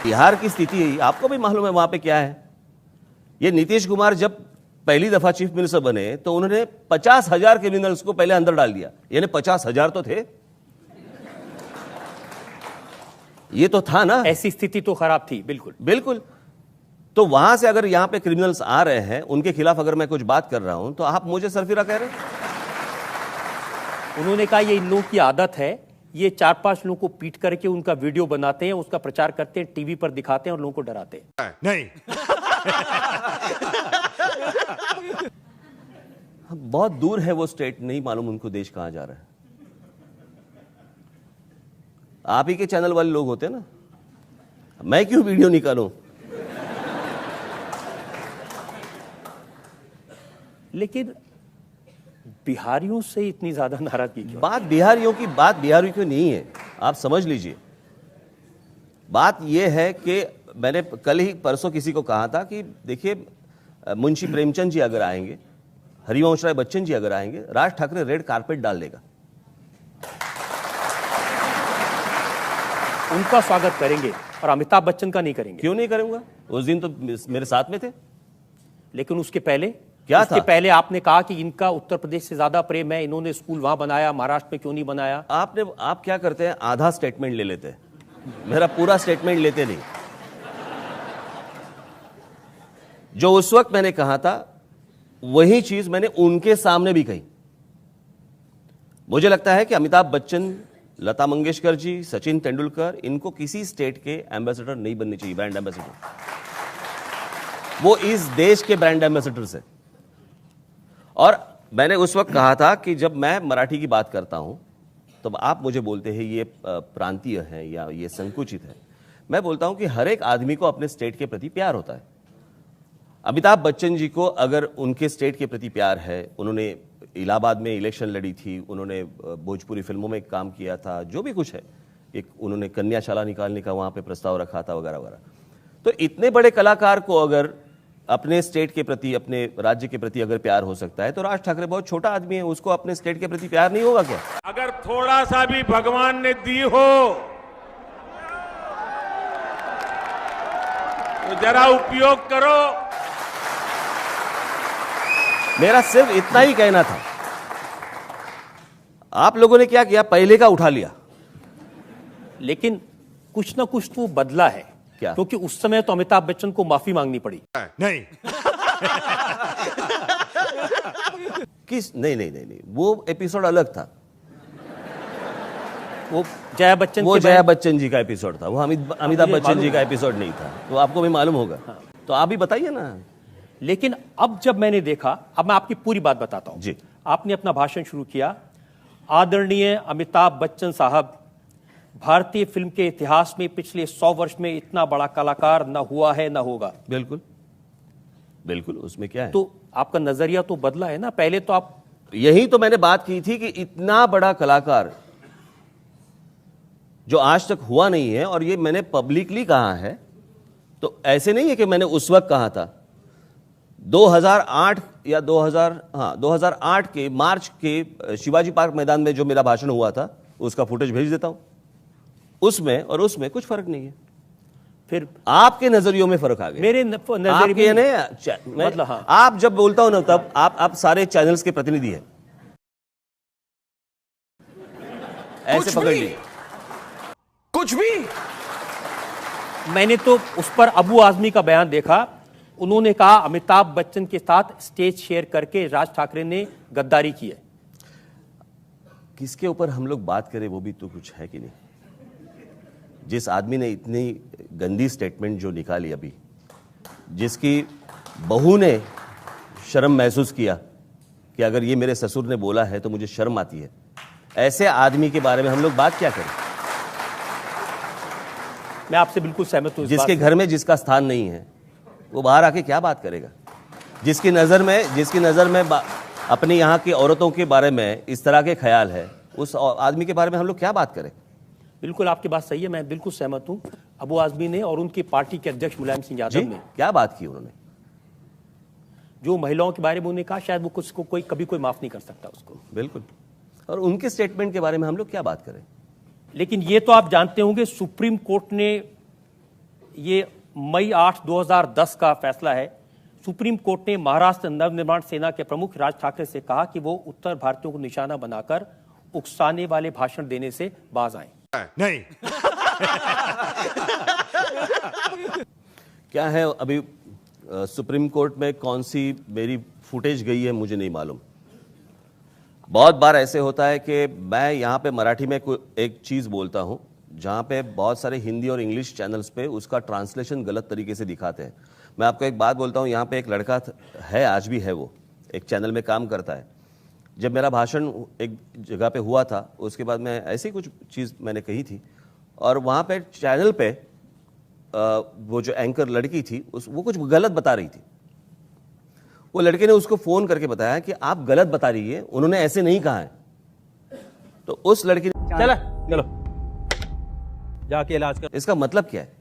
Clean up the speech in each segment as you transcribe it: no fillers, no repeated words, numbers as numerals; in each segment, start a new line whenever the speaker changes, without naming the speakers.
बिहार की स्थिति आपको भी मालूम है वहां पे क्या है। ये नीतीश कुमार जब पहली दफा चीफ मिनिस्टर बने तो उन्होंने 50,000 क्रिमिनल्स को पहले अंदर डाल दिया, यानी 50,000 तो थे, ये तो था ना।
ऐसी स्थिति तो खराब थी, बिल्कुल
बिल्कुल। तो वहां से अगर यहां पे क्रिमिनल्स आ रहे हैं, उनके खिलाफ अगर मैं कुछ बात कर रहा हूं तो आप मुझे सरफिरा कह रहे हैं।
उन्होंने कहा ये इन लोगों की आदत है, ये 4-5 लोगों को पीट करके उनका वीडियो बनाते हैं, उसका प्रचार करते हैं, टीवी पर दिखाते हैं और लोगों को डराते हैं।
नहीं।
बहुत दूर है वो स्टेट, नहीं मालूम उनको देश कहां जा रहा है। आप ही के चैनल वाले लोग होते हैं ना, मैं क्यों वीडियो निकालूं।
लेकिन बिहारियों से इतनी ज्यादा नाराजगी क्यों?
बात बिहारियों की नहीं है, आप समझ लीजिए। बात यह है कि मैंने कल ही परसों किसी को कहा था कि देखिए, मुंशी प्रेमचंद जी अगर आएंगे, हरिवंश राय बच्चन जी अगर आएंगे, राज ठाकरे रेड कारपेट डाल देगा।
उनका स्वागत करेंगे और अमिताभ बच्चन का नहीं करेंगे।
क्यों नहीं करूंगा, उस दिन तो मेरे साथ में थे।
लेकिन उसके पहले
क्या
उसके
था?
पहले आपने कहा कि इनका उत्तर प्रदेश से ज्यादा प्रेम है, इन्होंने स्कूल वहां बनाया, महाराष्ट्र में क्यों नहीं बनाया?
आप क्या करते हैं, आधा स्टेटमेंट ले लेते हैं, मेरा पूरा स्टेटमेंट लेते नहीं। जो उस वक्त मैंने कहा था वही चीज मैंने उनके सामने भी कही। मुझे लगता है कि अमिताभ बच्चन, लता मंगेशकर जी, सचिन तेंदुलकर, इनको किसी स्टेट के एम्बेसडर नहीं बनने चाहिए, ब्रांड एम्बेसडर। वो इस देश के ब्रांड एम्बेसडर से। और मैंने उस वक्त कहा था कि जब मैं मराठी की बात करता हूं तो आप मुझे बोलते हैं ये प्रांतीय है या ये संकुचित है। मैं बोलता हूं कि हर एक आदमी को अपने स्टेट के प्रति प्यार होता है। अमिताभ बच्चन जी को अगर उनके स्टेट के प्रति प्यार है, उन्होंने इलाहाबाद में इलेक्शन लड़ी थी, उन्होंने भोजपुरी फिल्मों में काम किया था, जो भी कुछ है, एक उन्होंने कन्याशाला निकालने का वहां पे प्रस्ताव रखा था वगैरह वगैरह। तो इतने बड़े कलाकार को अगर अपने स्टेट के प्रति, अपने राज्य के प्रति अगर प्यार हो सकता है, तो राज ठाकरे बहुत छोटा आदमी है, उसको अपने स्टेट के प्रति प्यार नहीं होगा क्या?
अगर थोड़ा सा भी भगवान ने दी हो तो जरा उपयोग करो।
मेरा सिर्फ इतना ही कहना था। आप लोगों ने क्या किया, पहले का उठा लिया।
लेकिन कुछ ना कुछ तो बदला है
क्या?
क्योंकि उस समय तो अमिताभ बच्चन को माफी मांगनी पड़ी।
नहीं।
नहीं, वो एपिसोड अलग था।
वो जया बच्चन
वो जया बच्चन जी का एपिसोड था, वो अमिताभ बच्चन जी का एपिसोड नहीं था। तो आपको भी मालूम होगा। तो आप भी बताइए ना।
लेकिन अब जब मैंने देखा, अब मैं आपकी पूरी बात बताता हूं
जी।
आपने अपना भाषण शुरू किया, आदरणीय अमिताभ बच्चन साहब, भारतीय फिल्म के इतिहास में पिछले 100 वर्ष में इतना बड़ा कलाकार न हुआ है न होगा।
बिल्कुल बिल्कुल, उसमें क्या है?
तो आपका नजरिया तो बदला है ना। पहले तो आप,
यही तो मैंने बात की थी कि इतना बड़ा कलाकार जो आज तक हुआ नहीं है, और ये मैंने पब्लिकली कहा है, तो ऐसे नहीं है कि मैंने उस वक्त कहा था। 2008 या 2008 के मार्च के शिवाजी पार्क मैदान में जो मेरा भाषण हुआ था, उसका फुटेज भेज देता हूं। उसमें और उसमें कुछ फर्क नहीं है।
फिर
आपके नजरियों में फर्क आ गया।
मेरे नजरिए में
मतलब हाँ, आप जब बोलता हूं ना, तब आप सारे चैनल्स के प्रतिनिधि हैं, ऐसे पकड़ लीजिए।
कुछ भी।
मैंने तो उस पर अबू आजमी का बयान देखा। उन्होंने कहा अमिताभ बच्चन के साथ स्टेज शेयर करके राज ठाकरे ने गद्दारी की है।
किसके ऊपर हम लोग बात करें, वो भी तो कुछ है कि नहीं। जिस आदमी ने इतनी गंदी स्टेटमेंट जो निकाली अभी, जिसकी बहू ने शर्म महसूस किया कि अगर ये मेरे ससुर ने बोला है तो मुझे शर्म आती है, ऐसे आदमी के बारे में हम लोग बात क्या करें?
मैं आपसे बिल्कुल सहमत हूं।
जिसके घर में जिसका स्थान नहीं है, वो बाहर आके क्या बात करेगा? जिसकी नजर में अपने यहाँ की औरतों के बारे में इस तरह के ख्याल है, उस आदमी के बारे में हम लोग क्या बात करें?
बिल्कुल आपकी बात सही है, मैं बिल्कुल सहमत हूं। अबू आजमी ने और उनकी पार्टी के अध्यक्ष मुलायम सिंह यादव ने
क्या बात की उन्होंने?
जो महिलाओं के बारे में उन्होंने कहा, शायद वो कुछ को कभी कोई माफ नहीं कर सकता उसको।
बिल्कुल। और उनके स्टेटमेंट के बारे में हम लोग क्या बात करें?
लेकिन ये तो आप जानते होंगे, सुप्रीम कोर्ट ने ये मई 8, 2010 का फैसला है। सुप्रीम कोर्ट ने महाराष्ट्र नवनिर्माण सेना के प्रमुख राज ठाकरे से कहा कि वो उत्तर भारतीयों को निशाना बनाकर उकसाने वाले भाषण देने से बाज आए।
नहीं।
क्या है अभी सुप्रीम कोर्ट में कौन सी मेरी फुटेज गई है मुझे नहीं मालूम। बहुत बार ऐसे होता है कि मैं यहाँ पे मराठी में एक चीज़ बोलता हूँ जहाँ पे बहुत सारे हिंदी और इंग्लिश चैनल्स पे उसका ट्रांसलेशन गलत तरीके से दिखाते हैं। मैं आपको एक बात बोलता हूँ, यहाँ पे एक लड़का है, आज भी है, वो एक चैनल में काम करता है। जब मेरा भाषण एक जगह पे हुआ था, उसके बाद मैं ऐसी कुछ चीज़ मैंने कही थी और वहाँ पे चैनल पे वो जो एंकर लड़की थी वो कुछ गलत बता रही थी। वो लड़के ने उसको फ़ोन करके बताया कि आप गलत बता रही है, उन्होंने ऐसे नहीं कहा है। तो उस लड़की ने
चलो जाके इलाज कर।
इसका मतलब क्या है?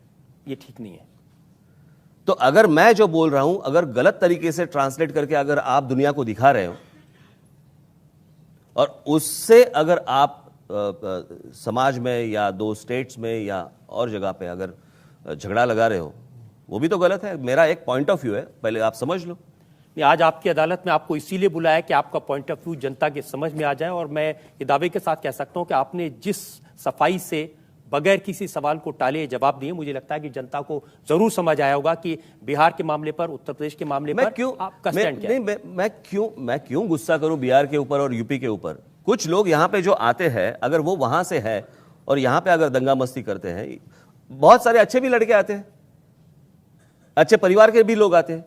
ये ठीक नहीं है।
तो अगर मैं जो बोल रहा हूं अगर गलत तरीके से ट्रांसलेट करके अगर आप दुनिया को दिखा रहे हो और उससे अगर आप समाज में या दो स्टेट्स में या और जगह पे अगर झगड़ा लगा रहे हो, वो भी तो गलत है। मेरा एक पॉइंट ऑफ व्यू है, पहले आप समझ लो।
आज आपकी अदालत में आपको इसीलिए बुलाया कि आपका पॉइंट ऑफ व्यू जनता के समझ में आ जाए, और मैं ये दावे के साथ कह सकता हूं कि आपने जिस सफाई से बगैर किसी सवाल को टाले जवाब दिए, मुझे लगता है कि जनता को जरूर समझ आया होगा कि बिहार के मामले पर, उत्तर प्रदेश के मामले पर आपका स्टैंड क्या है।
मैं क्यों गुस्सा करूं बिहार के ऊपर और यूपी के ऊपर? कुछ लोग यहाँ पे जो आते हैं, अगर वो वहां से है और यहाँ पे अगर दंगा मस्ती करते हैं, बहुत सारे अच्छे भी लड़के आते हैं, अच्छे परिवार के भी लोग आते हैं।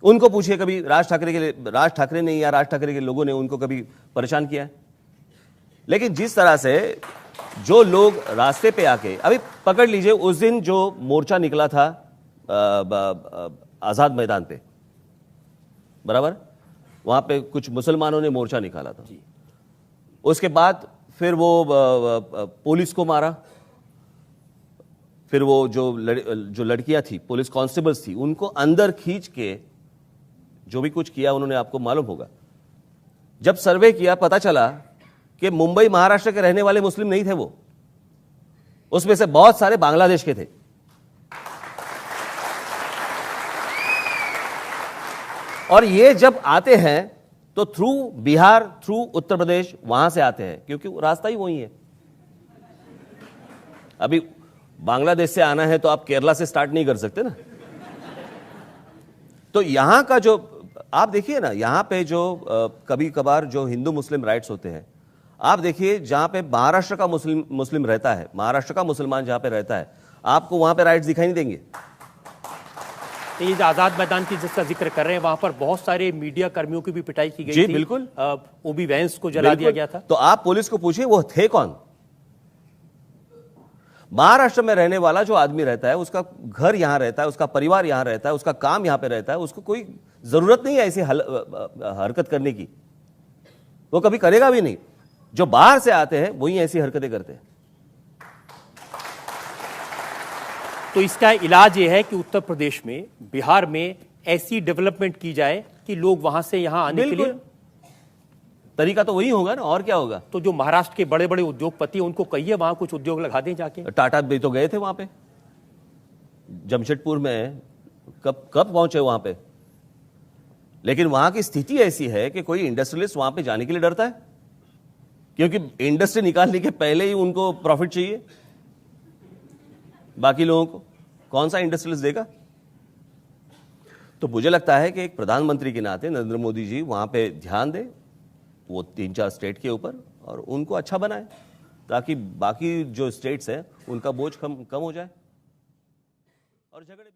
उनको पूछिए कभी राज ठाकरे ने या राज ठाकरे के लोगों ने उनको कभी परेशान किया है? लेकिन जिस तरह से जो लोग रास्ते पे आके, अभी पकड़ लीजिए उस दिन जो मोर्चा निकला था आजाद मैदान पे, बराबर, वहां पे कुछ मुसलमानों ने मोर्चा निकाला था। उसके बाद फिर वो पुलिस को मारा, फिर वो जो लड़कियां थी, पुलिस कांस्टेबल्स थी, उनको अंदर खींच के जो भी कुछ किया उन्होंने, आपको मालूम होगा। जब सर्वे किया पता चला कि मुंबई महाराष्ट्र के रहने वाले मुस्लिम नहीं थे, वो उसमें से बहुत सारे बांग्लादेश के थे। और ये जब आते हैं तो थ्रू बिहार, थ्रू उत्तर प्रदेश, वहां से आते हैं, क्योंकि रास्ता ही वही है। अभी बांग्लादेश से आना है तो आप केरला से स्टार्ट नहीं कर सकते ना। तो यहां का जो आप देखिए ना, यहां पे जो कभी कभार जो हिंदू मुस्लिम राइट्स होते हैं, आप देखिए जहां पे महाराष्ट्र का मुस्लिम रहता है, महाराष्ट्र का मुसलमान जहां पे रहता है, आपको वहां पे राइट्स दिखाई नहीं देंगे।
ये जो आजाद मैदान की जिसका जिक्र कर रहे हैं, वहां पर बहुत सारे मीडिया कर्मियों की भी पिटाई की गई
जी,
थी।
बिल्कुल।
ओबी वैंस को जला दिया गया था।
तो आप पुलिस को पूछिए वो थे कौन? महाराष्ट्र में रहने वाला जो आदमी रहता है, उसका घर यहां रहता है, उसका परिवार यहां रहता है, उसका काम यहां पे रहता है, उसको कोई जरूरत नहीं है ऐसी हरकत करने की, वो कभी करेगा भी नहीं। जो बाहर से आते हैं वही ऐसी हरकतें करते हैं।
तो इसका इलाज यह है कि उत्तर प्रदेश में, बिहार में ऐसी डेवलपमेंट की जाए कि लोग वहां से यहां आने के लिए,
तरीका तो वही होगा ना, और क्या होगा।
तो जो महाराष्ट्र के बड़े बड़े उद्योगपति, उनको कहिए वहां कुछ उद्योग लगा दें जाके।
टाटा भी तो गए थे वहां पे, जमशेदपुर में, कब पहुंचे वहां पे। लेकिन वहां की स्थिति ऐसी है कि कोई इंडस्ट्रियलिस्ट वहां पे जाने के लिए डरता है, क्योंकि इंडस्ट्री निकालने के पहले ही उनको प्रॉफिट चाहिए। बाकी लोगों को कौन सा इंडस्ट्रियलिस्ट देगा? तो मुझे लगता है कि एक प्रधानमंत्री के नाते नरेंद्र मोदी जी वहां पे ध्यान दें, वो 3-4 स्टेट के ऊपर, और उनको अच्छा बनाए, ताकि बाकी जो स्टेट्स हैं उनका बोझ कम हो जाए और झगड़े